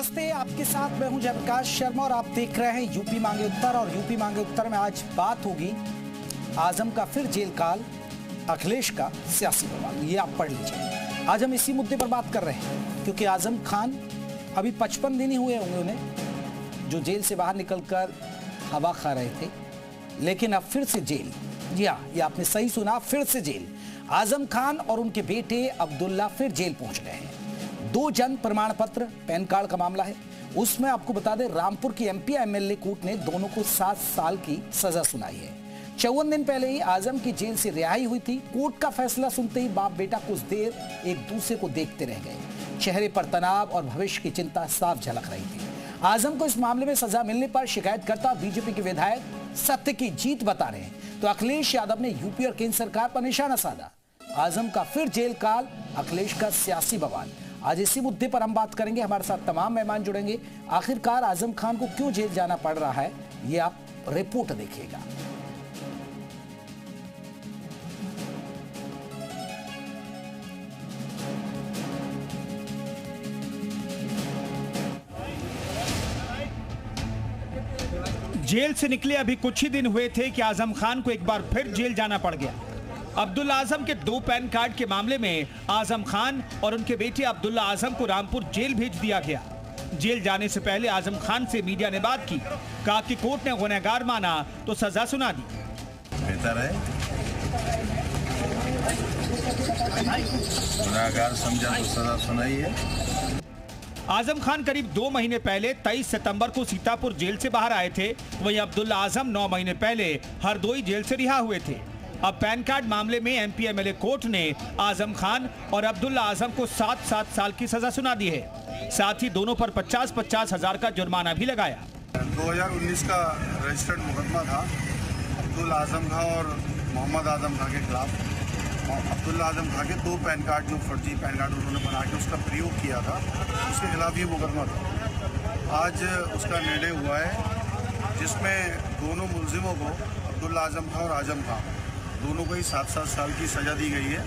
नमस्ते, आपके साथ मैं हूं जयप्रकाश शर्मा और आप देख रहे हैं यूपी मांगे उत्तर। और यूपी मांगे उत्तर में आज बात होगी आजम का फिर जेल काल, अखिलेश का सियासी बवाल। ये आप पढ़ लीजिए। आज हम इसी मुद्दे पर बात कर रहे हैं क्योंकि आजम खान अभी 55 दिन ही हुए होंगे उन्हें जो जेल से बाहर निकलकर हवा खा रहे थे, लेकिन अब फिर से जेल। जी हाँ, ये आपने सही सुना, फिर से जेल। आजम खान और उनके बेटे अब्दुल्ला फिर जेल पहुंच गए हैं। 2 जन्म प्रमाण पत्र पैन कार्ड का मामला है। उसमें आपको बता दें, रामपुर की एमपी एमएलए कोर्ट ने दोनों को 7 साल की सजा सुनाई है। 54 दिन पहले ही आजम की जेल से रिहाई हुई थी। कोर्ट का फैसला सुनते ही बाप बेटा कुछ देर एक दूसरे को देखते रह गए। चेहरे पर तनाव और भविष्य की चिंता साफ झलक रही थी। आजम को इस मामले में सजा मिलने पर शिकायतकर्ता बीजेपी के विधायक सत्य की जीत बता रहे हैं, तो अखिलेश यादव ने यूपी और केंद्र सरकार पर निशाना साधा। आजम का फिर जेल काल, अखिलेश का सियासी बवाल। आज इसी मुद्दे पर हम बात करेंगे। हमारे साथ तमाम मेहमान जुड़ेंगे। आखिरकार आजम खान को क्यों जेल जाना पड़ रहा है, ये आप रिपोर्ट देखिएगा। जेल से निकले अभी कुछ ही दिन हुए थे कि आजम खान को एक बार फिर जेल जाना पड़ गया। अब्दुल्ला आजम के 2 पैन कार्ड के मामले में आजम खान और उनके बेटे अब्दुल्ला आजम को रामपुर जेल भेज दिया गया। जेल जाने से पहले आजम खान से मीडिया ने बात की, कहा कि कोर्ट ने गुनहगार माना तो सजा सुना दी। बेहतर है, गुनहगार समझा तो सजा सुनाई है। आजम खान करीब 2 महीने पहले 23 सितंबर को सीतापुर जेल से बाहर आए थे। वहीं अब्दुल्ला आजम 9 महीने पहले हरदोई जेल से रिहा हुए थे। अब पैन कार्ड मामले में एमपी एमएलए कोर्ट ने आजम खान और अब्दुल्ला आजम को 7-7 साल की सजा सुना दी है। साथ ही दोनों पर 50-50 हजार का जुर्माना भी लगाया। 2019 का रजिस्टर्ड मुकदमा था अब्दुल्ला आजम खां और मोहम्मद आजम खां के खिलाफ। अब्दुल्ला आजम खां के 2 पैन कार्ड जो फर्जी पैन कार्ड उन्होंने बना के उसका प्रयोग किया था, उसके खिलाफ ये मुकदमा था। आज उसका निर्णय हुआ है जिसमें दोनों मुलजिमों को, अब्दुल्ला आजम खां और आजम खां, दोनों को ही 7-7 साल की सजा दी गई है।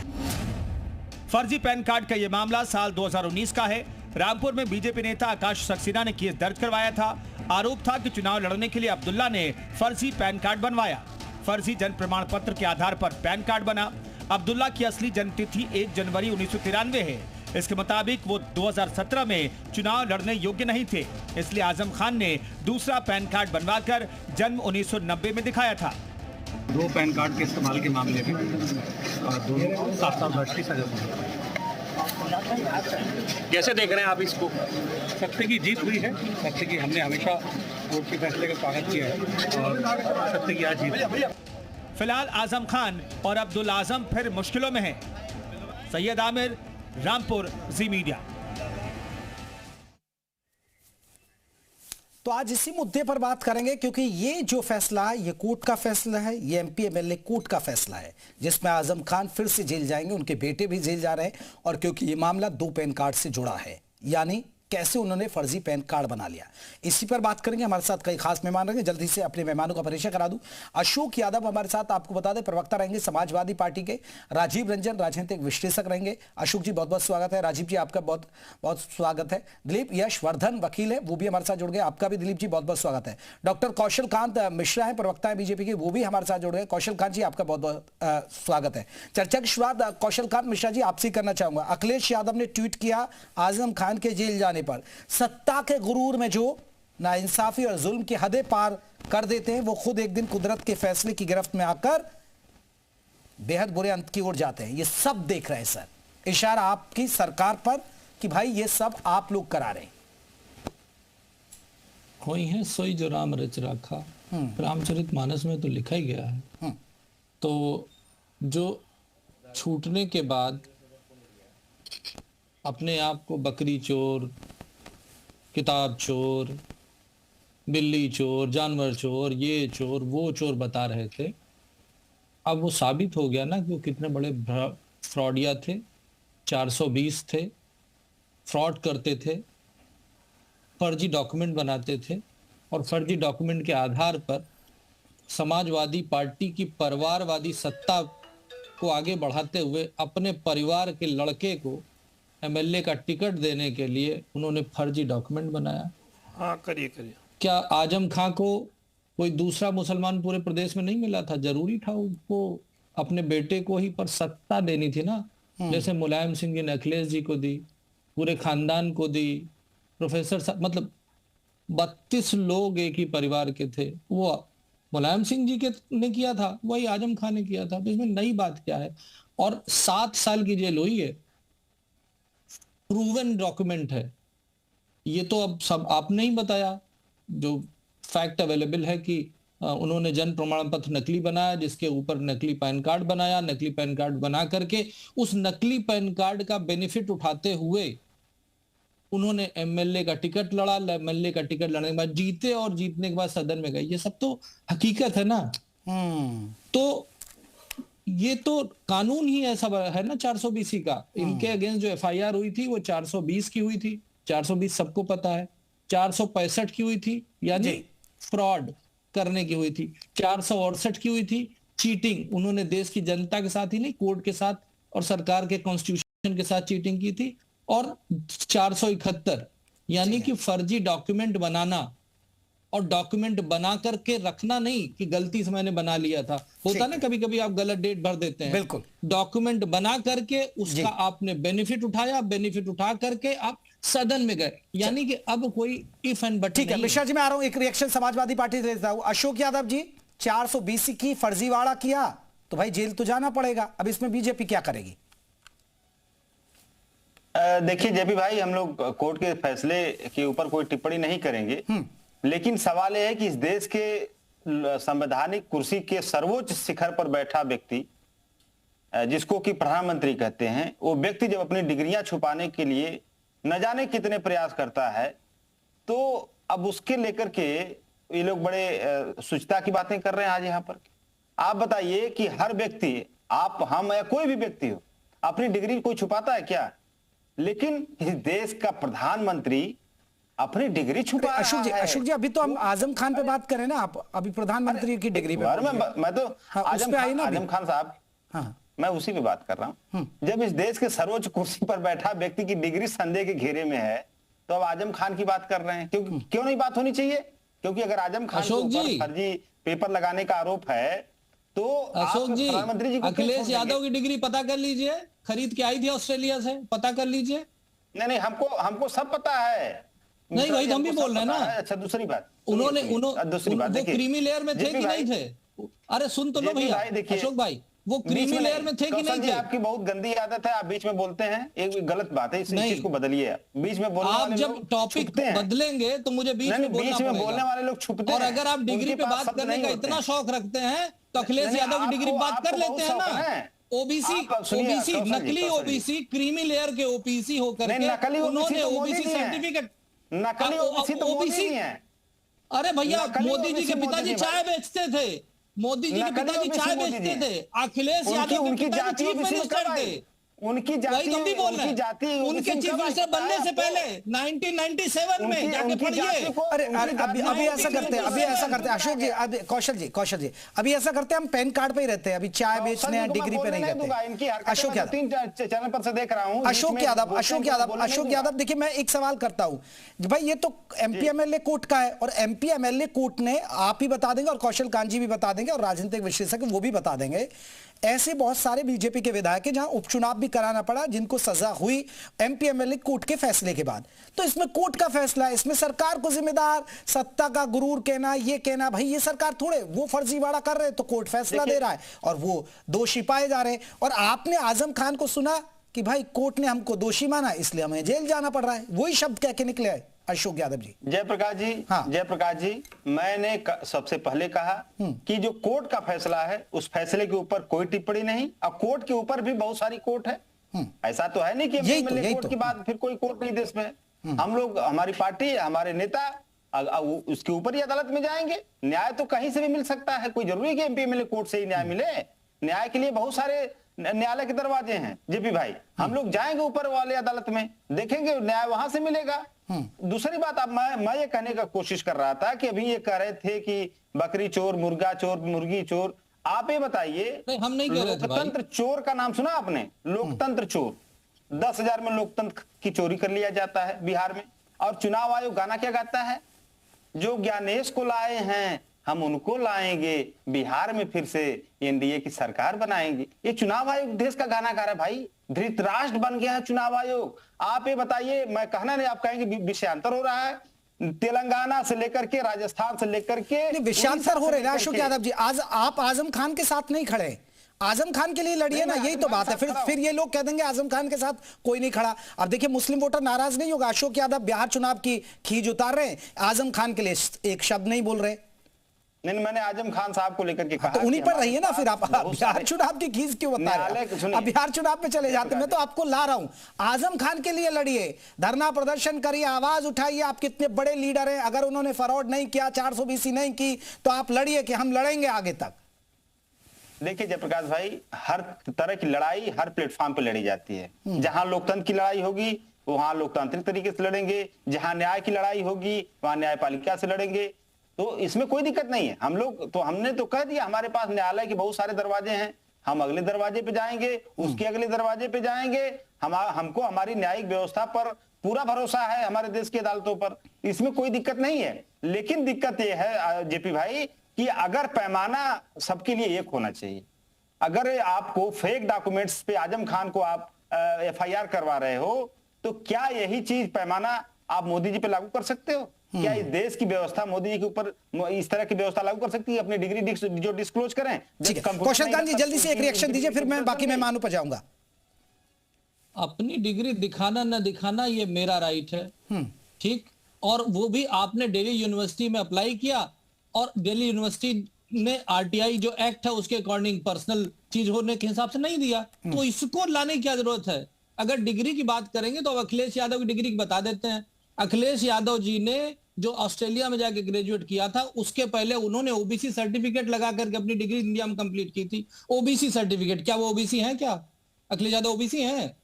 फर्जी पैन कार्ड का यह मामला साल 2019 का है। रामपुर में बीजेपी नेता आकाश सक्सेना ने केस दर्ज करवाया था। आरोप था कि चुनाव लड़ने के लिए अब्दुल्ला ने फर्जी पैन कार्ड बनवाया। फर्जी जन्म प्रमाण पत्र के आधार पर पैन कार्ड बना। अब्दुल्ला की असली जन्म तिथि 1 जनवरी 1993 है। इसके मुताबिक वो 2017 में चुनाव लड़ने योग्य नहीं थे, इसलिए आजम खान ने दूसरा पैन कार्ड बनवाकर जन्म 1990 में दिखाया था। 2 पैन कार्ड के इस्तेमाल के मामले में दोनों 7 साल की सजा। कैसे देख रहे हैं आप इसको? सत्य की जीत हुई है। सत्य की, हमने हमेशा कोर्ट के फैसले का स्वागत किया है और सत्य की आज जीत। फिलहाल आजम खान और अब्दुल्ला आजम फिर मुश्किलों में हैं। सैयद आमिर, रामपुर, जी मीडिया। तो आज इसी मुद्दे पर बात करेंगे क्योंकि ये जो फैसला है, ये कोर्ट का फैसला है, ये एमपी एमएलए कोर्ट का फैसला है जिसमें आजम खान फिर से जेल जाएंगे, उनके बेटे भी जेल जा रहे हैं। और क्योंकि ये मामला 2 पैन कार्ड से जुड़ा है, यानी कैसे उन्होंने फर्जी पैन कार्ड बना लिया, इसी पर बात करेंगे। हमारे साथ कई खास मेहमान रहेंगे। जल्दी से अपने मेहमानों का परिचय करा दूं। अशोक यादव हमारे साथ, आपको बता दें प्रवक्ता रहेंगे समाजवादी पार्टी के। राजीव रंजन राजनीतिक विश्लेषक रहेंगे। अशोक जी बहुत बहुत स्वागत है। राजीव जी आपका बहुत बहुत स्वागत है। दिलीप यशवर्धन वकील है, वो भी हमारे साथ जुड़ गए, आपका भी दिलीप जी बहुत बहुत स्वागत है। डॉक्टर कौशल कांत मिश्रा है, प्रवक्ता है बीजेपी के, वो भी हमारे साथ जुड़ गए। कौशल कांत जी आपका बहुत बहुत स्वागत है। चर्चा की शुरुआत कौशल कांत मिश्रा जी आपसे करना चाहूंगा। अखिलेश यादव ने ट्वीट किया आजम खान के जेल जाने पर, सत्ता के गुरूर में जो नाइंसाफी और जुल्म की हदें पार कर देते हैं, वो खुद एक दिन कुदरत के फैसले की गिरफ्त में आकर बेहद बुरे अंत की ओर जाते हैं। ये सब देख रहे हैं सर, इशारा आपकी सरकार पर कि भाई ये सब आप लोग करा रहे हैं। कोई है सोई जो राम रच रखा, रामचरित मानस में तो लिखा ही गया है। तो जो छूटने के बाद अपने आप को बकरी चोर, किताब चोर, बिल्ली चोर, जानवर चोर, ये चोर, वो चोर बता रहे थे, अब वो साबित हो गया ना कि वो कितने बड़े फ्रॉडिया थे। 420 थे, फ्रॉड करते थे, फर्जी डॉक्यूमेंट बनाते थे और फर्जी डॉक्यूमेंट के आधार पर समाजवादी पार्टी की परिवारवादी सत्ता को आगे बढ़ाते हुए अपने परिवार के लड़के को एमएलए का टिकट देने के लिए उन्होंने फर्जी डॉक्यूमेंट बनाया। हाँ करिए करिए। क्या आजम खां को कोई दूसरा मुसलमान पूरे प्रदेश में नहीं मिला था? जरूरी था उनको अपने बेटे को ही पर सत्ता देनी थी ना। जैसे मुलायम सिंह जी ने अखिलेश जी को दी, पूरे खानदान को दी, प्रोफेसर साहब, मतलब 32 लोग एक ही परिवार के थे। वो मुलायम सिंह जी के ने किया था, वही आजम खान ने किया था। तो इसमें नई बात क्या है? और 7 साल की जेल हुई है, प्रूवन डॉक्यूमेंट है। ये तो अब सब आपने ही बताया, जो फैक्ट अवेलेबल है कि उन्होंने जन्म प्रमाण पत्र नकली बनाया, जिसके ऊपर नकली पैन कार्ड बनाया। नकली पैन कार्ड बना करके उस नकली पैन कार्ड का बेनिफिट उठाते हुए उन्होंने एमएलए का टिकट लड़ा। एमएलए का टिकट लड़ने के बाद जीते और जीतने के बाद सदन में गए। ये सब तो हकीकत है ना। तो ये तो कानून ही ऐसा है ना 420 का। इनके अगेंस्ट जो एफआईआर हुई थी वो 420 की हुई थी। 420 सबको पता है। 465 की हुई थी यानी फ्रॉड करने की हुई थी। 468 की हुई थी चीटिंग। उन्होंने देश की जनता के साथ ही नहीं, कोर्ट के साथ और सरकार के कॉन्स्टिट्यूशन के साथ चीटिंग की थी। और 471 यानी कि फर्जी डॉक्यूमेंट बनाना, और डॉक्यूमेंट बना करके रखना नहीं कि गलती से मैंने बना लिया था। होता ना कभी कभी आप गलत डेट भर देते हैं। बिल्कुल। डॉक्यूमेंट बना करके उसका आपने बेनिफिट उठाया, बेनिफिट उठा करके आप सदन में गए। यानी कि अब कोई इफ एंड बट। ठीक है मिश्रा जी, मैं आ रहा हूं। एक रिएक्शन समाजवादी पार्टी से देता हूं। अशोक यादव जी, 420 की फर्जीवाड़ा किया तो भाई जेल तो जाना पड़ेगा। अब इसमें बीजेपी क्या करेगी? देखिए जेपी भाई, हम लोग कोर्ट के फैसले के ऊपर कोई टिप्पणी नहीं करेंगे, लेकिन सवाल यह है कि इस देश के संवैधानिक कुर्सी के सर्वोच्च शिखर पर बैठा व्यक्ति, जिसको कि प्रधानमंत्री कहते हैं, वो व्यक्ति जब अपनी डिग्रियां छुपाने के लिए न जाने कितने प्रयास करता है, तो अब उसके लेकर के ये लोग बड़े शुचिता की बातें कर रहे हैं आज यहाँ पर। आप बताइए कि हर व्यक्ति, आप, हम या कोई भी व्यक्ति हो, अपनी डिग्री कोई छुपाता है क्या? लेकिन इस देश का प्रधानमंत्री अपनी डिग्री छुपा रहा है। अशोक जी, अभी तो हम आजम खान पे बात करें ना, आप अभी प्रधानमंत्री की डिग्री पे। मैं तो आजम खान साहब, हाँ, मैं उसी पे बात कर रहा हूँ। जब इस देश के सर्वोच्च कुर्सी पर बैठा व्यक्ति की डिग्री संदेह के घेरे में है, तो अब आजम खान की बात कर रहे हैं। क्योंकि क्यों नहीं बात होनी चाहिए? क्योंकि अगर आजम खान के ऊपर फर्जी पेपर लगाने का आरोप है, तो अशोक जी, प्रधानमंत्री जी अखिलेश यादव की डिग्री पता कर लीजिए, खरीद के आई थी ऑस्ट्रेलिया से, पता कर लीजिए। नहीं, हमको सब पता है। नहीं भाई, हम भी बोल रहे हैं ना। अच्छा, दूसरी बात, उन्होंने वो क्रीमी लेयर में थे कि नहीं थे? अरे सुन तो लो भैया अशोक भाई, वो क्रीमी लेयर में थे कि नहीं थे? आपकी बहुत गंदी आदत है, आप बीच में बोलते हैं, एक गलत बात है, इस चीज को बदलिए। बीच में बोलने आप जब टॉपिक बदलेंगे तो मुझे बीच में बोलने वाले लोग छुपते हैं। और अगर आप डिग्री पे बात करने का इतना शौक रखते हैं तो अखिलेश यादव की डिग्री बात कर लेते हैं ना। ओबीसी नकली ओबीसी, क्रीमी लेयर के ओबीसी होकर के उन्होंने ओबीसी सर्टिफिकेट, नकली ओबीसी तो मोदी है। अरे भैया, मोदी जी के पिताजी चाय बेचते थे। मोदी जी के पिताजी चाय बेचते थे। अखिलेश यादव के पिताजी चीफ मिनिस्टर थे। उनकी जाति, तुम भी बोल रहे हैं, उनके चीफ मिनिस्टर बनने से पहले 1997 में जाके पढ़िए। अरे अभी ऐसा करते हैं अशोक जी, अभी कौशल जी अभी ऐसा करते हैं, हम पैन कार्ड पे ही रहते हैं, अभी चाय बेचने हैं, डिग्री पे नहीं रहते। अशोक यादव, 3 चैनल पर से देख रहा हूं। अशोक यादव देखिए, मैं एक सवाल करता हूं भाई, ये तो एमपी एमएलए कोर्ट का है, और एमपी एमएलए कोर्ट ने, आप ही बता देंगे और कौशल कांजी भी बता देंगे और राजनीतिक विशेषज्ञ वो भी बता देंगे, ऐसे बहुत सारे बीजेपी के विधायक हैं जहां उपचुनाव भी कराना पड़ा, जिनको सजा हुई एमपी एमएलए कोर्ट के फैसले के बाद। तो इसमें कोर्ट का फैसला है, इसमें सरकार को जिम्मेदार, सत्ता का गुरूर कहना, ये कहना, भाई ये सरकार थोड़े, वो फर्जीवाड़ा कर रहे हैं तो कोर्ट फैसला दे रहा है और वो दोषी पाए जा रहे हैं। और आपने आजम खान को सुना कि भाई कोर्ट ने हमको दोषी माना इसलिए हमें जेल जाना पड़ रहा है, वही शब्द कह के निकले है अशोक यादव जी। जयप्रकाश जी, हाँ। जयप्रकाश जी, मैंने सबसे पहले कहा कि जो कोर्ट का फैसला है उस फैसले के ऊपर कोई टिप्पणी नहीं, और कोर्ट के ऊपर भी बहुत सारी कोर्ट है। ऐसा तो है नहीं कि एमएलए कोर्ट की बात फिर कोई कोर्ट नहीं देश में। हम लोग, हमारी पार्टी, हमारे नेता उसके ऊपर ही अदालत में जाएंगे। न्याय तो कहीं से भी मिल सकता है, कोई जरूरी है कि एमपी एमएलए कोर्ट से ही न्याय मिले। न्याय के लिए बहुत सारे न्यायालय के दरवाजे हैं जेपी भाई, हम लोग जाएंगे ऊपर वाले अदालत में, देखेंगे न्याय वहां से मिलेगा। दूसरी बात, अब मैं ये कहने का कोशिश कर रहा था कि अभी ये कह रहे थे कि बकरी चोर, मुर्गा चोर, मुर्गी चोर, आप ये बताइए, हम नहीं कह रहे थे। लोकतंत्र चोर का नाम सुना आपने? लोकतंत्र चोर, 10,000 में लोकतंत्र की चोरी कर लिया जाता है बिहार में। और चुनाव आयोग गाना क्या गाता है, जो ज्ञानेश को लाए हैं हम उनको लाएंगे, बिहार में फिर से एनडीए की सरकार बनाएंगे। ये चुनाव आयोग देश का गाना गा रहा है भाई, धृतराष्ट्र बन गया है चुनाव आयोग। आप ये बताइए, मैं कहना नहीं, आप कहेंगे विषयांतर हो रहा है, तेलंगाना से लेकर के राजस्थान से लेकर के विषयांतर हो रहे हैं। अशोक यादव जी, आज आप आजम खान के साथ नहीं खड़े, आजम खान के लिए लड़िए ना, यही तो बात है। फिर ये लोग कह देंगे आजम खान के साथ कोई नहीं खड़ा। अब देखिए मुस्लिम वोटर नाराज नहीं होगा, अशोक यादव बिहार चुनाव की खींच उतार रहे हैं, आजम खान के लिए एक शब्द नहीं बोल रहे। नहीं, मैंने आजम खान साहब को लेकर के कहा तो उन्हीं पर रहिए ना फिर। आप बिहार चुनाव की खींच क्यों बता रहे हैं? अब बिहार चुनाव पे चले जाते, मैं तो आपको ला रहा हूं, आजम खान के लिए लड़िए, धरना प्रदर्शन करिए, आवाज उठाइए। आप कितने बड़े लीडर हैं, अगर उन्होंने फ्रॉड नहीं किया, 420 नहीं की, तो आप लड़िए कि हम लड़ेंगे आगे तक। देखिए जयप्रकाश भाई, हर तरह की लड़ाई हर प्लेटफॉर्म पे लड़ी जाती है। जहां लोकतंत्र की लड़ाई होगी वहां लोकतांत्रिक तरीके से लड़ेंगे, जहां न्याय की लड़ाई होगी वहां न्यायपालिका से लड़ेंगे, तो इसमें कोई दिक्कत नहीं है। हम लोग तो, हमने तो कह दिया हमारे पास न्यायालय के बहुत सारे दरवाजे हैं, हम अगले दरवाजे पे जाएंगे, उसके अगले दरवाजे पे जाएंगे। हमको हमारी न्यायिक व्यवस्था पर पूरा भरोसा है, हमारे देश की अदालतों पर, इसमें कोई दिक्कत नहीं है। लेकिन दिक्कत यह है जेपी भाई कि अगर पैमाना सबके लिए एक होना चाहिए। अगर आपको फेक डॉक्यूमेंट्स पे आजम खान को आप एफआईआर करवा रहे हो, तो क्या यही चीज पैमाना आप मोदी जी पे लागू कर सकते हो? क्या इस देश की व्यवस्था मोदी जी के ऊपर इस तरह की व्यवस्था लागू कर सकती है? अपनी डिग्री जो डिस्क्लोज करें। कौशल खान जी जल्दी से एक रिएक्शन दीजिए, फिर मैं बाकी मेहमानों पर जाऊंगा। अपनी डिग्री दिखाना न दिखाना ये मेरा राइट है, ठीक। और वो भी आपने दिल्ली यूनिवर्सिटी में अप्लाई किया और दिल्ली यूनिवर्सिटी ने आरटीआई जो एक्ट है उसके अकॉर्डिंग पर्सनल चीज होने के हिसाब से नहीं दिया, तो इसको लाने की क्या जरूरत है? अगर डिग्री की बात करेंगे तो अखिलेश यादव की डिग्री बता देते हैं। अखिलेश यादव जी ने जो ऑस्ट्रेलिया में जाके ग्रेजुएट किया था, उसके पहले उन्होंने ओबीसी सर्टिफिकेट लगा करके अपनी डिग्री इंडिया में कंप्लीट की थी। ओबीसी सर्टिफिकेट, क्या वो ओबीसी है? क्या अखिलेश यादव ओबीसी हैं?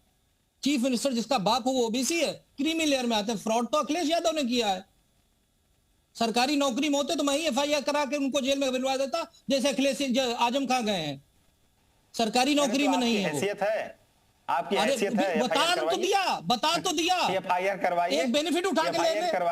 चीफ मिनिस्टर जिसका बाप हो वो ओबीसी है? क्रीमी लेयर में आते हैं। फ्रॉड तो अखिलेश यादव ने किया है। सरकारी नौकरी में होते तो मैं ही एफआईआर करा के उनको जेल में भिजवा देता, जैसे अखिलेश आजम खान गए हैं। सरकारी नौकरी में नहीं है। आपकी हैसियत है, बता तो दिया एफआईआर करवाइए, एक बेनिफिट उठा के ले,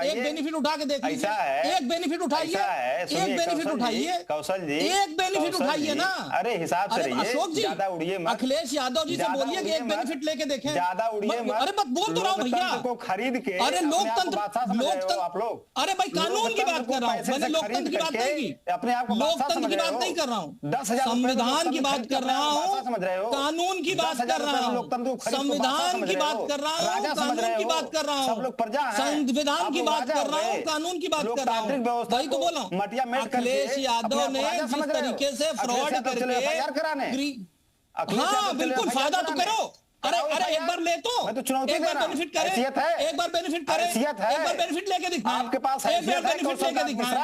एक बेनिफिट उठा के देख लीजिए, एक बेनिफिट उठाइए, एक बेनिफिट उठाइए कौशल जी, एक बेनिफिट उठाइए ना। अरे हिसाब से रहिए, अशोक जी, ज्यादा उड़िए मत। अखिलेश यादव जी से बोलिए कि एक बेनिफिट लेके देखें, ज्यादा उड़िए मत। अरे बस बोल तो रहा हूं भैया को खरीद के, अरे लोकतंत्र आप लोग, अरे भाई कानून की बात कर रहा हूं, मैंने लोकतंत्र की बात नहीं की, अपने आप को लोकतंत्र की बात नहीं कर रहा हूं, 10,000 संविधान की बात कर रहा हूं, समझ रहे हो, कानून की बात कर रहा हूं, संविधान की बात कर रहा हूं, कानून की बात कर रहा हूं, सब लोग प्रजा हैं, संविधान की बात कर रहा हूं, कानून की बात कर रहा हूं, भाई तो बोला अखिलेश यादव ने जिस तरीके से फ्रॉड करके, हाँ बिल्कुल फायदा तो करो। अरे एक बार ले तो एक बार बेनिफिट करे, एक बार बेनिफिट करे, एक बार बेनिफिट लेके दिखाएं, आपके पास एक बार बेनिफिट लेके दिखाएं,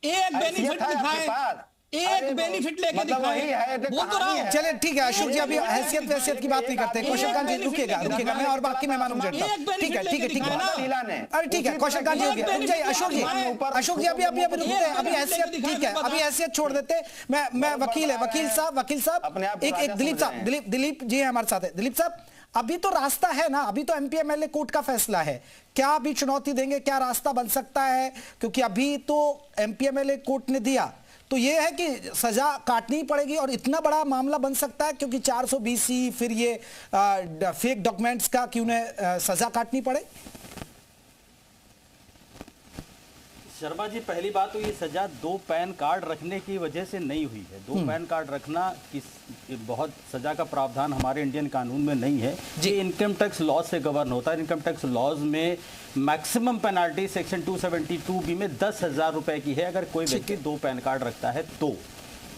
एक बेनिफिट दिखाएं, एक बेनिफिट लेके दिखाएं, बोल तो रहा हूं। चलिए ठीक है अशोक जी, अभी हैसियत वैसियत की बात नहीं करते। कौशल खान जी रुकेगा, मैं और बाकी मेहमानों को जोड़ता हूं। ठीक है अरे ठीक है कौशल खान जी रुक जाइए। अशोक जी अभी रुकते हैं, अभी हैसियत ठीक है, अभी हैसियत छोड़ देते। मैं वकील साहब एक दिलीप जी हमारे साथ है। दिलीप साहब, अभी तो रास्ता है ना, अभी तो एमपीएमएलए कोर्ट का फैसला है, क्या अभी चुनौती देंगे, क्या रास्ता बन सकता है? क्योंकि अभी तो एमपीएमएलए कोर्ट ने दिया तो ये है कि सजा काटनी पड़ेगी और इतना बड़ा मामला बन सकता है क्योंकि 420 फिर ये फेक डॉक्यूमेंट्स का कि उन्हें सजा काटनी पड़े। शर्मा जी, पहली बात तो ये सजा 2 पैन कार्ड रखने की वजह से नहीं हुई है। 2 पैन कार्ड रखना बहुत सजा का प्रावधान हमारे इंडियन कानून में नहीं है। ये इनकम टैक्स लॉ से गवर्न होता है। इनकम टैक्स लॉज में मैक्सिमम पेनाल्टी सेक्शन 272B में 10,000 रुपए की है अगर कोई व्यक्ति 2 पैन कार्ड रखता है तो।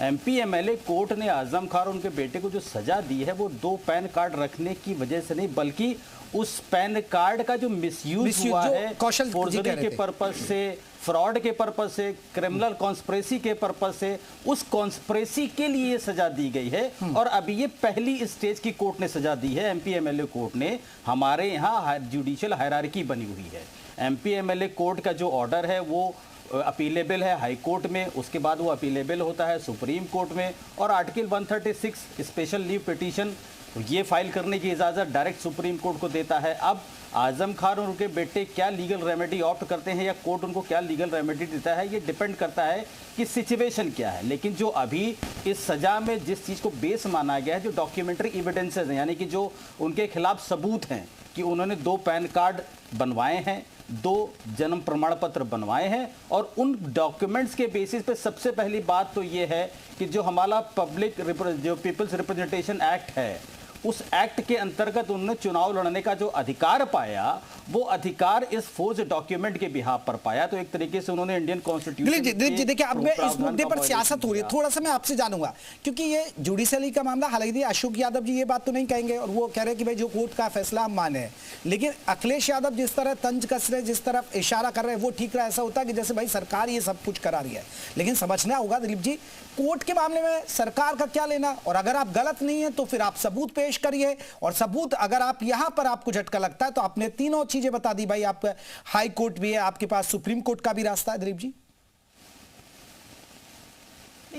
एमपीएमएलए कोर्ट ने आजम खान और उनके बेटे को जो सजा दी है वो 2 पैन कार्ड रखने की वजह से नहीं, बल्कि उस पैन कार्ड का जो मिसयूज हुआ है फोर्जरी के पर्पज से, फ्रॉड के पर्पज से, क्रिमिनल कॉन्स्पिरेसी के पर्पज से, उस कॉन्स्पिरेसी के लिए ये सजा दी गई है। और अभी ये पहली स्टेज की कोर्ट ने सजा दी है, एमपीएमएलए कोर्ट ने। हमारे यहाँ जुडिशियल हायरार्की बनी हुई है। एमपीएमएलए कोर्ट का जो ऑर्डर है वो अपीलेबल है हाई कोर्ट में, उसके बाद वो अपीलेबल होता है सुप्रीम कोर्ट में, और आर्टिकल 136 स्पेशल लीव पिटीशन तो ये फाइल करने की इजाज़त डायरेक्ट सुप्रीम कोर्ट को देता है। अब आजम खान और उनके बेटे क्या लीगल रेमेडी ऑप्ट करते हैं या कोर्ट उनको क्या लीगल रेमेडी देता है, ये डिपेंड करता है कि सिचुएशन क्या है। लेकिन जो अभी इस सजा में जिस चीज़ को बेस माना गया है, जो डॉक्यूमेंट्री एविडेंसेस हैं, यानी कि जो उनके खिलाफ सबूत हैं कि उन्होंने 2 पैन कार्ड बनवाए हैं, 2 जन्म प्रमाण पत्र बनवाए हैं, और उन डॉक्यूमेंट्स के बेसिस पे सबसे पहली बात तो ये है कि जो हमारा जो पीपल्स रिप्रेजेंटेशन एक्ट है, उस एक्ट के अंतर्गत उन्होंने चुनाव लड़ने का जो अधिकार पाया, वो अधिकार इस फोर्स डॉक्यूमेंट के बिहाफ पर पाया। तो एक तरीके से उन्होंने इंडियन कॉन्स्टिट्यूशन। दिलीप जी देखिए, अब मैं इस मुद्दे पर सियासत हो रही है, थोड़ा सा मैं आपसे जानूंगा, क्योंकि ये जुडिशरी का मामला, हालांकि अशोक यादव जी ये बात तो नहीं कहेंगे और वो कह रहे हैं कि भाई जो कोर्ट का फैसला हम माने, लेकिन अखिलेश यादव जिस तरह तंज कस रहे, जिस तरफ इशारा कर रहे हैं, वो ठीक रहा। ऐसा होता है कि जैसे भाई सरकार ये सब कुछ करा रही है, लेकिन समझना होगा दिलीप जी, कोर्ट के मामले में सरकार का क्या लेना, और अगर आप गलत नहीं है तो फिर आप सबूत पेश करिए, और सबूत अगर आप यहां पर आपको झटका लगता है तो आपने तीनों चीजें बता दी भाई, आपका हाई कोर्ट भी है, आपके पास सुप्रीम कोर्ट का भी रास्ता है। दिलीप जी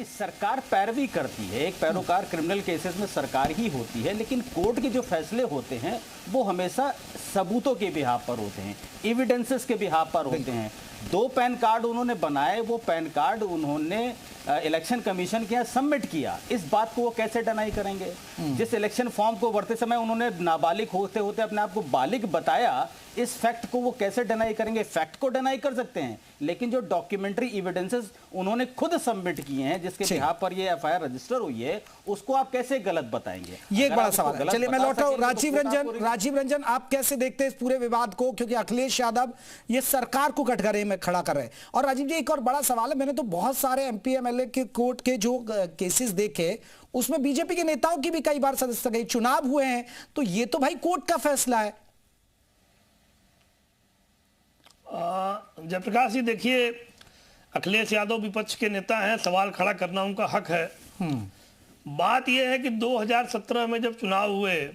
सरकार पैरवी करती है, एक पैरोकार क्रिमिनल केसेस में सरकार ही होती है, लेकिन कोर्ट के जो फैसले होते हैं वो हमेशा सबूतों के बिहाफ पर होते हैं, एविडेंसेस के बिहाफ पर होते हैं। 2 पैन कार्ड उन्होंने बनाए, वो पैन कार्ड उन्होंने इलेक्शन कमीशन के यहाँ सबमिट किया, इस बात को वो कैसे डिनाई करेंगे? जिस इलेक्शन फॉर्म को भरते समय उन्होंने नाबालिग होते होते अपने आप को बालिग बताया, इस फैक्ट को वो कैसे डिनाई करेंगे? फैक्ट को डिनाई कर सकते हैं, लेकिन जो डॉक्यूमेंट्री एविडेंसेस उन्होंने खुद सबमिट किए हैं, जिसके बिहाफ पर ये एफआईआर रजिस्टर हुई है, उसको आप कैसे गलत बताएंगे? ये एक बड़ा सवाल है। चलिए मैं लौटा हूं राजीव रंजन, आप कैसे देखते हैं इस पूरे विवाद को, क्योंकि अखिलेश यादव ये सरकार को कटघरे में खड़ा कर रहे हैं। और राजीव जी एक और बड़ा सवाल है, मैंने तो बहुत सारे एमपी एमएलए के कोर्ट के जो केसेस देखे, उसमें बीजेपी के नेताओं की भी कई बार सदस्यता गई, चुनाव हुए हैं, तो ये तो भाई कोर्ट का फैसला है। जयप्रकाश जी देखिए, अखिलेश यादव विपक्ष के नेता हैं, सवाल खड़ा करना उनका हक है। बात यह है कि 2017 में जब चुनाव हुए,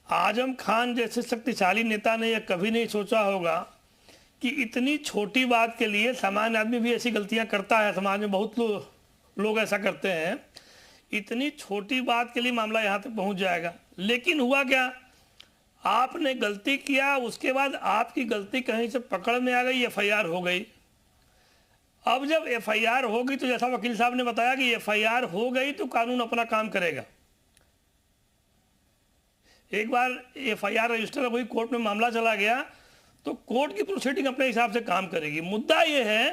आजम खान जैसे शक्तिशाली नेता ने यह कभी नहीं सोचा होगा कि इतनी छोटी बात के लिए, सामान्य आदमी भी ऐसी गलतियां करता है, समाज में बहुत लोग ऐसा करते हैं, इतनी छोटी बात के लिए मामला यहां तक पहुंच जाएगा। लेकिन हुआ क्या, आपने गलती किया, उसके बाद आपकी गलती कहीं से पकड़ में आ गई, एफआईआर हो गई। अब जब एफआईआर होगी तो जैसा वकील साहब ने बताया कि एफआईआर हो गई तो कानून अपना काम करेगा। एक बार एफआईआर रजिस्टर हुई, कोर्ट में मामला चला गया, तो कोर्ट की प्रोसीडिंग अपने हिसाब से काम करेगी। मुद्दा यह है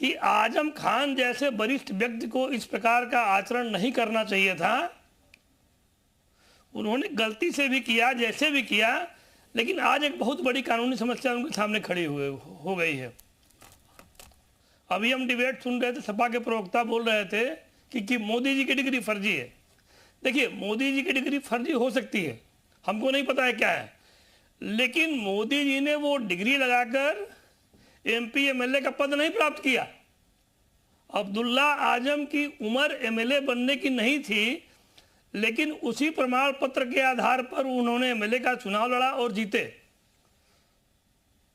कि आजम खान जैसे वरिष्ठ व्यक्ति को इस प्रकार का आचरण नहीं करना चाहिए था। उन्होंने गलती से भी किया, जैसे भी किया, लेकिन आज एक बहुत बड़ी कानूनी समस्या उनके सामने खड़ी हो गई है। अभी हम डिबेट सुन रहे थे, सपा के प्रवक्ता बोल रहे थे कि मोदी जी की डिग्री फर्जी है। देखिए, मोदी जी की डिग्री फर्जी हो सकती है, हमको नहीं पता है क्या है, लेकिन मोदी जी ने वो डिग्री लगाकर एमपी एमएलए का पद नहीं प्राप्त किया। अब्दुल्ला आजम की उम्र एमएलए बनने की नहीं थी, लेकिन उसी प्रमाण पत्र के आधार पर उन्होंने एमएलए का चुनाव लड़ा और जीते।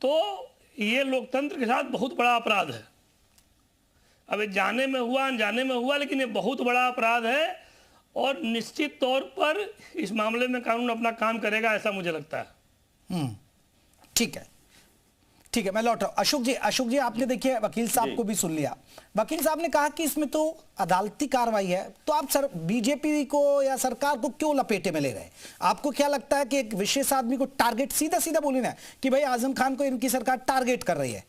तो ये लोकतंत्र के साथ बहुत बड़ा अपराध है। अब जाने में हुआ, अनजाने में हुआ, लेकिन ये बहुत बड़ा अपराध है, और निश्चित तौर पर इस मामले में कानून अपना काम करेगा, ऐसा मुझे लगता है। ठीक है, ठीक है, मैं लौट रहा हूं। अशोक जी आपने देखिए वकील साहब को भी सुन लिया। वकील साहब ने कहा कि इसमें तो अदालती कार्रवाई है, तो आप बीजेपी को या सरकार को क्यों लपेटे में ले रहे हैं? आपको क्या लगता है कि एक विशेष आदमी को टारगेट, सीधा सीधा बोले ना कि भाई आजम खान को इनकी सरकार टारगेट कर रही है?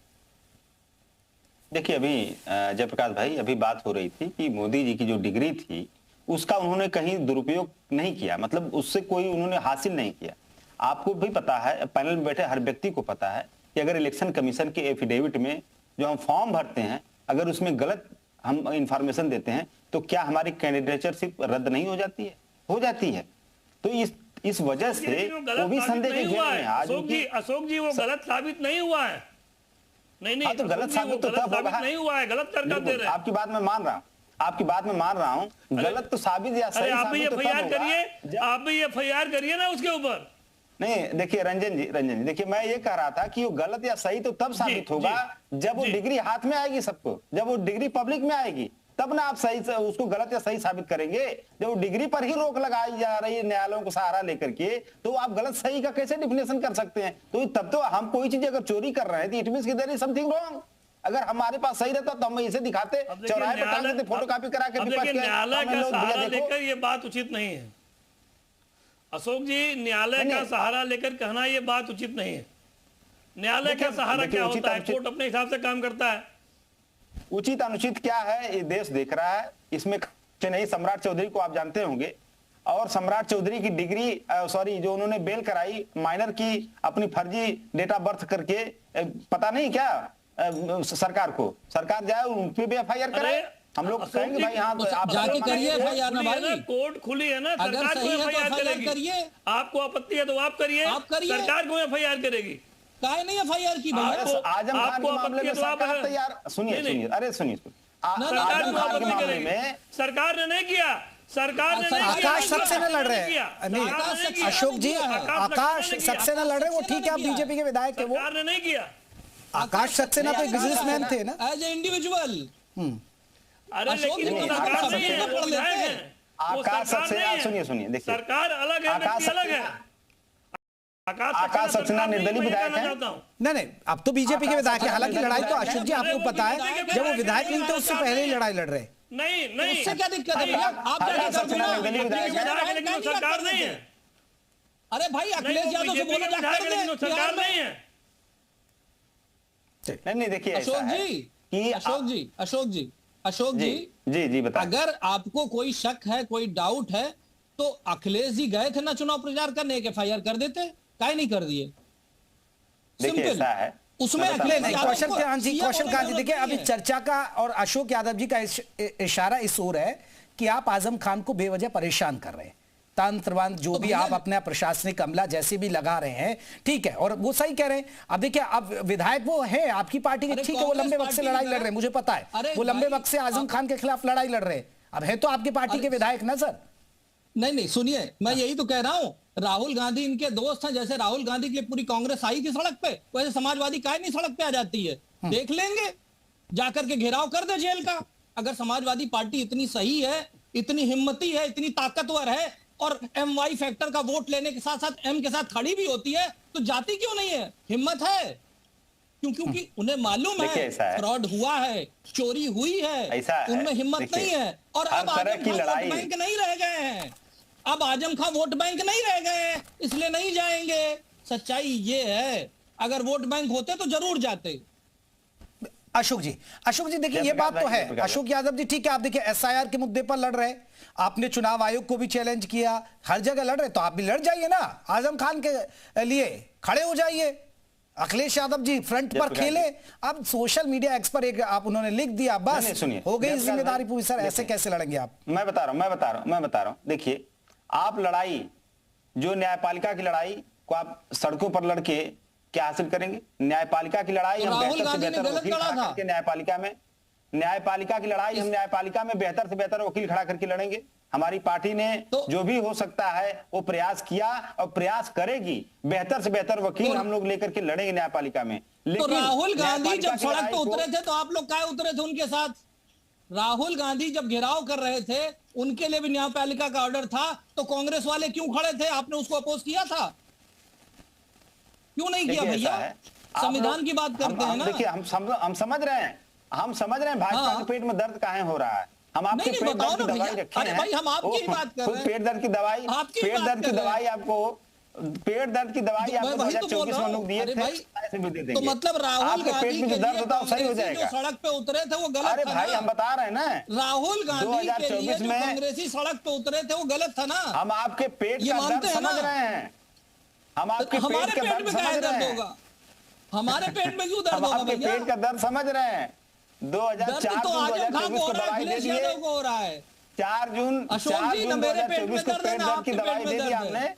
देखिए, अभी जयप्रकाश भाई, अभी बात हो रही थी कि मोदी जी की जो डिग्री थी उसका उन्होंने कहीं दुरुपयोग नहीं किया, मतलब उससे कोई उन्होंने हासिल नहीं किया। आपको भी पता है, पैनल में बैठे हर व्यक्ति को पता है कि अगर इलेक्शन कमीशन के एफिडेविट में जो हम फॉर्म भरते हैं, अगर उसमें गलत हम इंफॉर्मेशन देते हैं तो क्या हमारी कैंडिडेटशिप रद्द नहीं हो जाती है? हो जाती है। तो इस वजह से वो भी संदेह के घेरे में आज। अशोक जी, वो गलत साबित नहीं हुआ है। नहीं, तो गलत साबित तो तब होगा, नहीं हुआ है, गलत कर दे रहे हैं। आपकी बात में मान रहा हूं, आपकी बात में मान रहा हूं, गलत तो साबित या सही आप भी साबित तो तब होगा। आप भी एफआईआर करिए ना उसके ऊपर। नहीं, देखिए रंजन जी, देखिए मैं ये कह रहा था कि वो गलत या सही तो तब साबित होगा जब वो डिग्री हाथ में आएगी सबको, जब वो डिग्री पब्लिक में आएगी। तब ना आप सही से उसको गलत या सही साबित करेंगे। जब डिग्री पर ही रोक लगाई जा रही है न्यायालयों को सहारा लेकर के, तो आप गलत सही का कैसे डिफिनेशन कर सकते हैं? तो तब तो हम कोई चीज अगर चोरी कर रहे हैं तो it means there is something wrong. अगर हमारे पास सही रहता तो हम इसे दिखाते, चौराहे पर टांग देते, फोटो कॉपी करा के न्यायालय का सहारा लेकर ये बात उचित नहीं है अशोक जी। न्यायालय का सहारा लेकर कहना ये बात उचित नहीं है। न्यायालय का सहारा क्या होता है? कोर्ट अपने हिसाब से काम करता है। उचित अनुचित क्या है ये देश देख रहा है। इसमें नहीं, सम्राट चौधरी को आप जानते होंगे, और सम्राट चौधरी की डिग्री सॉरी जो उन्होंने बेल कराई माइनर की अपनी फर्जी डेट ऑफ बर्थ करके, पता नहीं क्या सरकार को, सरकार जाए उन पे भी एफआईआर करे। हम लोग कहेंगे भाई हाँ आप जाके करिए एफआईआर ना भाई, कोर्ट खुली है ना, अगर सरकार को सही है तो एफआईआर एफआईआर करिए। आपको आपत्ति है तो आप करिए, सरकार को एफआईआर करेगी। काहे नहीं एफआईआर की भैया? आजम खान के मामले में सरकार तैयार, सुनिए अरे सुनिए आजम खान के मामले में सरकार ने नहीं किया, सरकार ने नहीं किया। आकाश सक्सेना लड़ रहे हैं, नहीं अशोक जी, आकाश सक्सेना लड़ रहे हैं, वो ठीक है, आप बीजेपी के विधायक है, वो सरकार ने नहीं किया। आकाश सक्सेना तो एक बिजनेसमैन थे ना, एज ए इंडिविजुअल। अरे लेकिन सरकार नहीं है, वो विधायक है। आकाश सक्सेना, सुनिए देखिए, सरकार अलग है, व्यक्ति अलग है। आकाश सक्सेना निर्दलीय विधायक है। नहीं अब तो बीजेपी के विधायक है। हालांकि लड़ाई तो अशोक जी आपको पता है, जब वो विधायक नहीं थे उससे पहले ही लड़ाई लड़ रहे। नहीं उससे क्या दिक्कत है भैया? आप सरकार नहीं है। अरे भाई अखिलेश यादव से बोलो सरकार नहीं है। नहीं देखिए अशोक जी बताइए। अगर आपको कोई शक है, कोई डाउट है, तो अखिलेश जी गए थे ना चुनाव प्रचार करने, एक एफआईआर कर देते, काहे नहीं कर दिए? देखिए ऐसा है उसमें कौशल कांत जी देखिए, अभी चर्चा का और अशोक यादव जी का इशारा इस ओर है कि आप आजम खान को बेवजह परेशान कर रहे हैं, तंत्रवंत जो भी आप अपना प्रशासनिक अमला जैसे भी लगा रहे हैं, ठीक है, और वो सही कह रहे हैं। अब देखिए, अब विधायक वो है आपकी पार्टी के, ठीक है, वो लंबे वक्त से लड़ाई लड़ रहे हैं, मुझे पता है, वो लंबे वक्त से आजम खान के खिलाफ लड़ाई लड़ रहे हैं। अब है तो आपकी पार्टी के विधायक ना सर। नहीं सुनिए, मैं यही तो कह रहा हूं, राहुल गांधी इनके दोस्त हैं। जैसे राहुल गांधी के लिए पूरी कांग्रेस आई थी सड़क पे, वैसे समाजवादी काहे नहीं सड़क पे आ जाती है? देख लेंगे, जाकर के घेराव कर दे जेल का। अगर समाजवादी पार्टी इतनी सही है, इतनी हिम्मती है, इतनी ताकतवर है, और MY फैक्टर का वोट लेने के साथ साथ M के साथ खड़ी भी होती है, तो जाती क्यों नहीं है? हिम्मत है क्योंकि उन्हें मालूम है फ्रॉड हुआ है, चोरी हुई है, उनमें हिम्मत नहीं है। और अब आजम खान वोट बैंक नहीं रह गए हैं, अब आजम खान वोट बैंक नहीं रह गए हैं, इसलिए नहीं जाएंगे। सच्चाई ये है, अगर वोट बैंक होते तो जरूर जाते। अशोक जी देखिए, ये बात तो है। अशोक यादव जी ठीक है, आप देखिए SIR के मुद्दे पर लड़ रहे, आपने चुनाव आयोग को भी चैलेंज किया, हर जगह लड़ रहे, तो आप भी लड़ जाइए ना, आजम खान के लिए खड़े हो जाइए। अखिलेश यादव जी फ्रंट पर खेले। अब सोशल मीडिया एक्सपर्ट एक आप उन्होंने लिख दिया, बस हो गई जिम्मेदारी पूरी। सर ऐसे कैसे लड़ेंगे आप? मैं बता रहा हूं देखिए, आप लड़ाई जो न्यायपालिका की लड़ाई को आप सड़कों पर लड़के क्या हासिल करेंगे? न्यायपालिका की लड़ाई हम बेहतर से बेहतर वकील खड़ा करके न्यायपालिका की लड़ाई हम न्यायपालिका में बेहतर से बेहतर वकील खड़ा करके लड़ेंगे। हमारी पार्टी ने जो भी हो सकता है वो प्रयास किया और प्रयास करेगी, बेहतर से बेहतर वकील हम लोग लेकर के लड़ेंगे न्यायपालिका में। लेकिन राहुल गांधी जब सड़क पे उतरे थे तो आप लोग क्या उतरे थे उनके साथ? राहुल गांधी जब घेराव कर रहे थे, उनके लिए भी न्यायपालिका का ऑर्डर था, तो कांग्रेस वाले क्यों खड़े थे? आपने उसको अपोज किया था? क्यों नहीं किया भैया? संविधान की बात करते हैं ना। देखिए हम समझ रहे हैं भाजपा के पेट में दर्द काहे हो रहा है। हम आपके पेट दर्द की दवाई रखे हैं। भाई हम आपकी बात कर रहे हैं। पेट दर्द की दवाई आपको पेट दर्द की दवाई आपको 2024 में लोग दिए थे, ऐसे भी दे देंगे। तो मतलब राहुल गांधी में जो दर्द होता है सही हो जाएगा। सड़क पे उतरे थे वो गलत था। अरे भाई हम बता रहे हैं ना, राहुल गांधी के लिए जो कांग्रेसी सड़क पे उतरे थे वो गलत था ना। हम आपके पेट का दर्द समझ रहे हैं, हम आपके पेट का दर्द समझ रहे हैं। हमारे पेट में क्यों दर्द होगा? आपके पेट का दर्द समझ रहे हैं। 2004 तो आजम खान को हो रहा है, अखिलेश यादव को हो रहा है। 4 जून 2024 को पेट दर्द की दवाई दे दी आपने।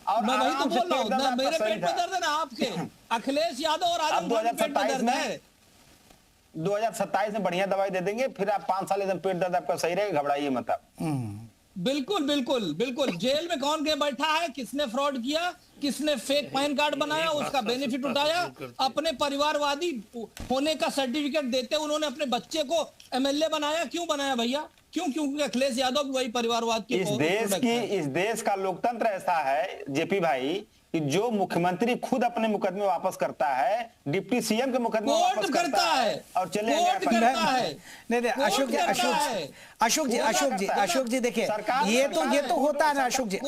और मैं वही तो बोल रहा हूँ ना, मेरे पेट में दर्द है ना आपके। अखिलेश यादव और आजम खान के पेट में दर्द है। 2027 में बढ़िया दवाई दे देंगे, फिर आप 5 साल एकदम पेट दर्द आपका सही रहेगा, घबराइए मत आप। बिल्कुल बिल्कुल बिल्कुल। जेल में कौन के बैठा है, किसने फ्रॉड किया, किसने फेक पैन कार्ड बनाया, उसका बेनिफिट उठाया, अपने परिवारवादी होने का सर्टिफिकेट देते उन्होंने अपने बच्चे को एमएलए बनाया। क्यों बनाया भैया? क्यों? क्योंकि अखिलेश यादव भी वही परिवारवाद की इस देश का लोकतंत्र ऐसा है जेपी भाई कि जो मुख्यमंत्री खुद अपने मुकदमे वापस करता है, डिप्टी सीएम के मुकदमे वापस करता है और चले नहीं अशोक जी देखिए, ये तो होता है ना अशोक जी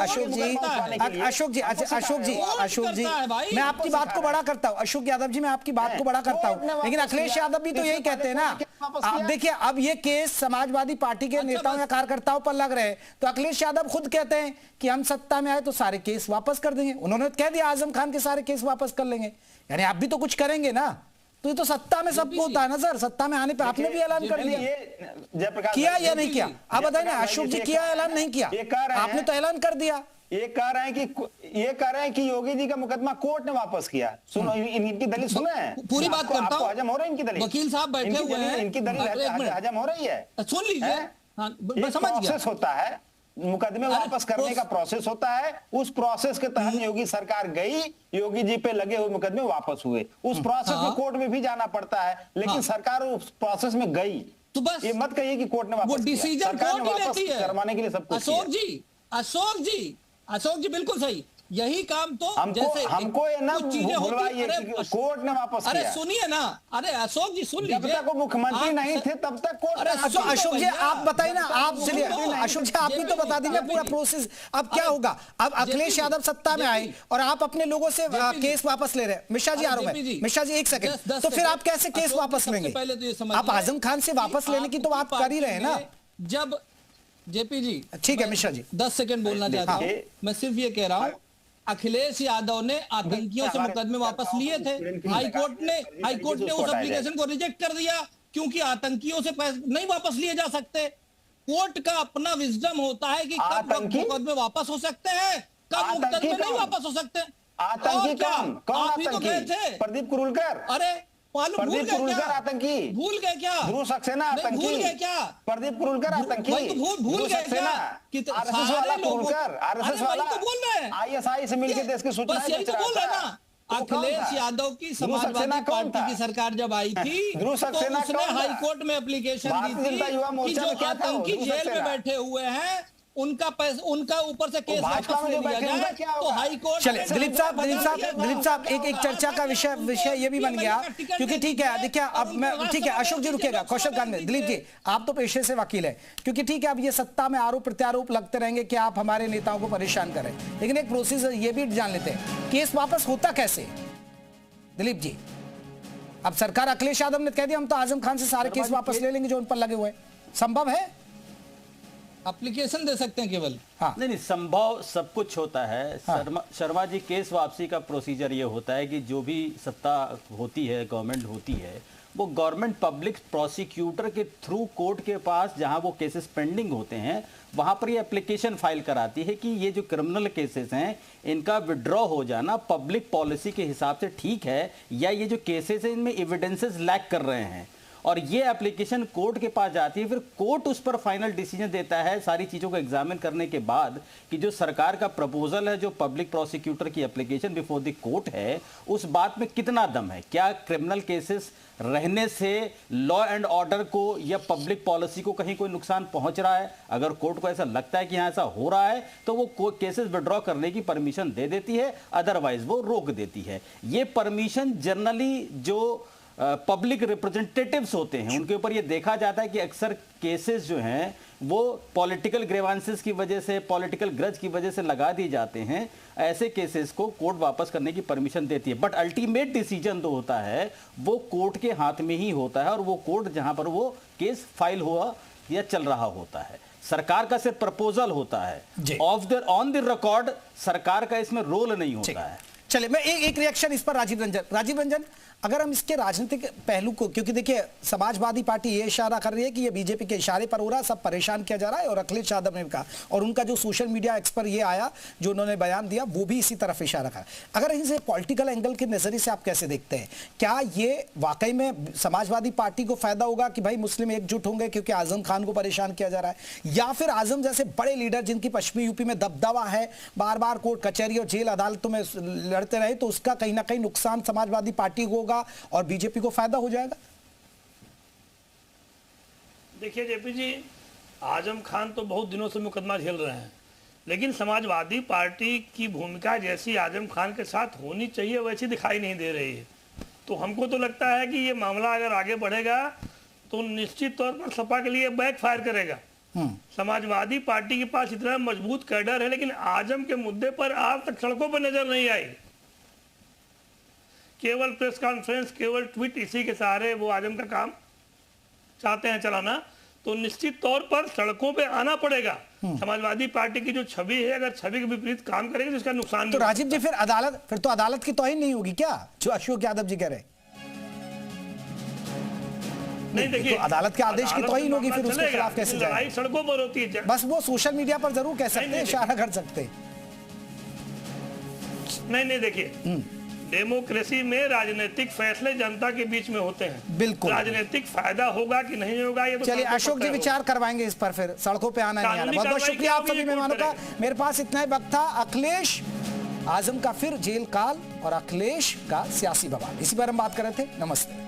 मैं आपकी बात को बड़ा करता हूँ, अशोक यादव जी मैं आपकी बात को बड़ा करता हूँ, लेकिन अखिलेश यादव भी तो यही कहते हैं ना। आप देखिए, अब ये केस समाजवादी पार्टी के नेताओं या कार्यकर्ताओं पर लग रहे हैं, तो अखिलेश यादव खुद कहते हैं कि हम सत्ता में आए तो सारे केस वापस कर देंगे। उन्होंने कह दिया आजम खान के सारे केस वापस कर लेंगे, यानी आप भी तो कुछ करेंगे ना। तो ये तो सत्ता में सबको होता है ना सर, सत्ता में आने पे आपने भी ऐलान कर दिया, किया या नहीं किया? आप बताइए ना अशोक जी, किया ऐलान नहीं किया? आपने तो ऐलान कर दिया। ये कह रहे हैं कि योगी जी का मुकदमा कोर्ट ने वापस किया। सुनो इनकी दलील सुना है, पूरी बात करता हूं। हजम हो रही है इनकी दलील, वकील साहब बैठे हुए हैं, इनकी दलील हजम हो रही है, सुन लीजिए। हाँ, मैं समझ गया। प्रोसेस होता है, मुकदमे वापस करने का प्रोसेस होता है, उस प्रोसेस के तहत योगी सरकार गई, योगी जी पे लगे हुए मुकदमे वापस हुए। उस प्रोसेस में कोर्ट में भी जाना पड़ता है, लेकिन सरकार उस प्रोसेस में गई। तो बस ये मत कहिए कि कोर्ट ने वापस वो डिसीजन कोर्ट ही लेती है करवाने के लिए सब कुछ। अशोक जी बिल्कुल सही, यही काम तो हमको ये ना भुलवाइए कि कोर्ट ने वापस किया। अरे सुनिए ना, अरे अशोक जी सुन लीजिए, जब तक वो मुख्यमंत्री नहीं थे तब तक कोर्ट। अशोक जी आप बताइए ना, आप चलिए अशोक जी आप भी तो बता दीजिए पूरा प्रोसेस। अब क्या होगा? अब अखिलेश यादव सत्ता में आए और आप अपने लोगों से केस वापस ले रहे हैं। मिश्रा जी आरोप है, मिश्रा जी एक सेकंड, तो फिर आप कैसे केस वापस लेंगे? आप आजम खान से वापस लेने की तो बात कर ही रहे हैं ना। जब जेपी जी, ठीक है मिश्रा जी 10 सेकंड बोलना चाहता हूँ। मैं सिर्फ ये कह रहा हूँ, अखिलेश यादव ने आतंकियों से मुकदमे वापस लिए थे, हाईकोर्ट ने उस एप्लीकेशन को रिजेक्ट कर दिया, क्योंकि आतंकियों से पैसे नहीं वापस लिए जा सकते। कोर्ट का अपना विजडम होता है कि कब मुकदमे वापस हो सकते हैं, कब मुकदमे नहीं वापस हो सकते। आतंकी कौन आप ही तो गए थे, प्रदीप कुरुलकर। अरे प्रदीप कुरुलकर आतंकी, भूल गए क्या? ध्रुव सक्सेना आतंकी, भूल गए क्या? प्रदीप कुरुलकर आतंकी, भूल गए क्या? आरएसएस वाला कुरुलकर, आरएसएस वाला तो बोल रहे हैं, आईएसआई से मिलकर देश की सूचना बस यही तो बोल रहे हैं ना। अखिलेश यादव की समाजवादी पार्टी की सरकार जब आई थी तो उसने हाईकोर्ट में एप्लीकेशन दी थी कि जो आतंकी जेल में बैठे हुए हैं उनका पैसा, उनका ऊपर से केस वापस ले लिया जाए, तो हाई कोर्ट। चले दिलीप साहब एक चर्चा का विषय ये भी बन गया, क्योंकि ठीक है देखिए, अब मैं ठीक है अशोक जी रुकेगा, कौशल खान ने, दिलीप जी आप तो पेशे से वकील है, क्योंकि ठीक है अब ये सत्ता में आरोप प्रत्यारोप लगते रहेंगे कि आप हमारे नेताओं को परेशान करें, लेकिन एक प्रोसीजर ये भी जान लेते हैं, केस वापस होता कैसे दिलीप जी? अब सरकार, अखिलेश यादव ने कह दिया हम तो आजम खान से सारे केस वापस ले लेंगे जो उन पर लगे हुए, संभव है? एप्लीकेशन दे सकते हैं केवल। हाँ। नहीं संभव सब कुछ होता है। हाँ। शर्मा जी, केस वापसी का प्रोसीजर ये होता है कि जो भी सत्ता होती है, गवर्नमेंट होती है, वो गवर्नमेंट पब्लिक प्रोसिक्यूटर के थ्रू कोर्ट के पास जहां वो केसेस पेंडिंग होते हैं वहां पर ये एप्लीकेशन फाइल कराती है कि ये जो क्रिमिनल केसेस हैं इनका विड्रॉ हो जाना पब्लिक पॉलिसी के हिसाब से ठीक है, या ये जो केसेस हैं इनमें एविडेंसेस लैक कर रहे हैं, और ये एप्लीकेशन कोर्ट के पास जाती है। फिर कोर्ट उस पर फाइनल डिसीजन देता है सारी चीज़ों को एग्जामिन करने के बाद कि जो सरकार का प्रपोजल है, जो पब्लिक प्रोसिक्यूटर की एप्लीकेशन बिफोर द कोर्ट है, उस बात में कितना दम है, क्या क्रिमिनल केसेस रहने से लॉ एंड ऑर्डर को या पब्लिक पॉलिसी को कहीं कोई नुकसान पहुंच रहा है। अगर कोर्ट को ऐसा लगता है कि यहाँ ऐसा हो रहा है तो वो केसेस विड्रॉ करने की परमिशन दे देती है, अदरवाइज वो रोक देती है। ये परमिशन जनरली जो पब्लिक रिप्रेजेंटेटिव्स होते हैं उनके ऊपर ये देखा जाता है कि अक्सर केसेस जो हैं वो पॉलिटिकल ग्रीवांसेस की वजह से, पॉलिटिकल ग्रज की वजह से लगा दिए जाते हैं। ऐसे केसेस को कोर्ट वापस करने की परमिशन देती है, बट अल्टीमेट डिसीजन तो होता है वो कोर्ट के हाथ में ही होता है, और वो कोर्ट जहां पर वो केस फाइल हुआ या चल रहा होता है। सरकार का सिर्फ प्रपोजल होता है, ऑन द रिकॉर्ड सरकार का इसमें रोल नहीं होता है। चलिए मैं एक रिएक्शन इस पर राजीव रंजन, अगर हम इसके राजनीतिक पहलू को, क्योंकि देखिए समाजवादी पार्टी ये इशारा कर रही है कि ये बीजेपी के इशारे पर हो रहा है, सब परेशान किया जा रहा है, और अखिलेश यादव ने कहा, और उनका जो सोशल मीडिया एक्स पर ये आया जो उन्होंने बयान दिया वो भी इसी तरफ इशारा करा। अगर इसे पॉलिटिकल एंगल के नजरिए से आप कैसे देखते हैं, क्या ये वाकई में समाजवादी पार्टी को फायदा होगा कि भाई मुस्लिम एकजुट होंगे क्योंकि आजम खान को परेशान किया जा रहा है, या फिर आजम जैसे बड़े लीडर जिनकी पश्चिमी यूपी में दबदबा है, बार बार कोर्ट कचहरी और जेल अदालतों में लड़ते रहे, तो उसका कहीं ना कहीं नुकसान समाजवादी पार्टी को होगा और बीजेपी को फायदा हो जाएगा? देखिए जेपी जी, आजम खान तो बहुत दिनों से मुकदमा झेल रहे हैं, लेकिन समाजवादी पार्टी की भूमिका जैसी आजम खान के साथ होनी चाहिए वैसी दिखाई नहीं दे रही है। तो हमको तो लगता है कि ये मामला अगर आगे बढ़ेगा तो निश्चित तौर पर सपा के लिए बैकफायर करेगा। समाजवादी पार्टी के पास इतना मजबूत कैडर है, लेकिन आजम के मुद्दे पर आज तक सड़कों पर नजर नहीं आई। केवल प्रेस कॉन्फ्रेंस, केवल ट्वीट, इसी के सहारे वो आजम का काम चाहते हैं चलाना। तो निश्चित तौर पर सड़कों पे आना पड़ेगा। समाजवादी पार्टी की जो छवि है, अगर छवि के विपरीत काम करेगी तो इसका नुकसान। तो राजीव जी फिर तो अदालत की तौहीन नहीं होगी क्या, जो अशोक यादव जी कह रहे? नहीं देखिए, तो अदालत के आदेश की तौहीन होगी, फिर उसके खिलाफ कैसे जाए? सड़कों पर होती है, बस वो सोशल मीडिया पर जरूर कह सकते हैं, इशारा कर सकते हैं। नहीं देखिए, डेमोक्रेसी में राजनीतिक फैसले जनता के बीच में होते हैं। बिल्कुल, राजनीतिक फायदा होगा कि नहीं होगा ये तो चलिए अशोक जी विचार करवाएंगे इस पर, फिर सड़कों पे आना नहीं आ रहा। बहुत बहुत शुक्रिया आप सभी मेहमानों का। मेरे पास इतना ही वक्त था। अखिलेश आजम का फिर जेल काल और अखिलेश का सियासी बवाल, इसी पर हम बात कर रहे थे। नमस्ते।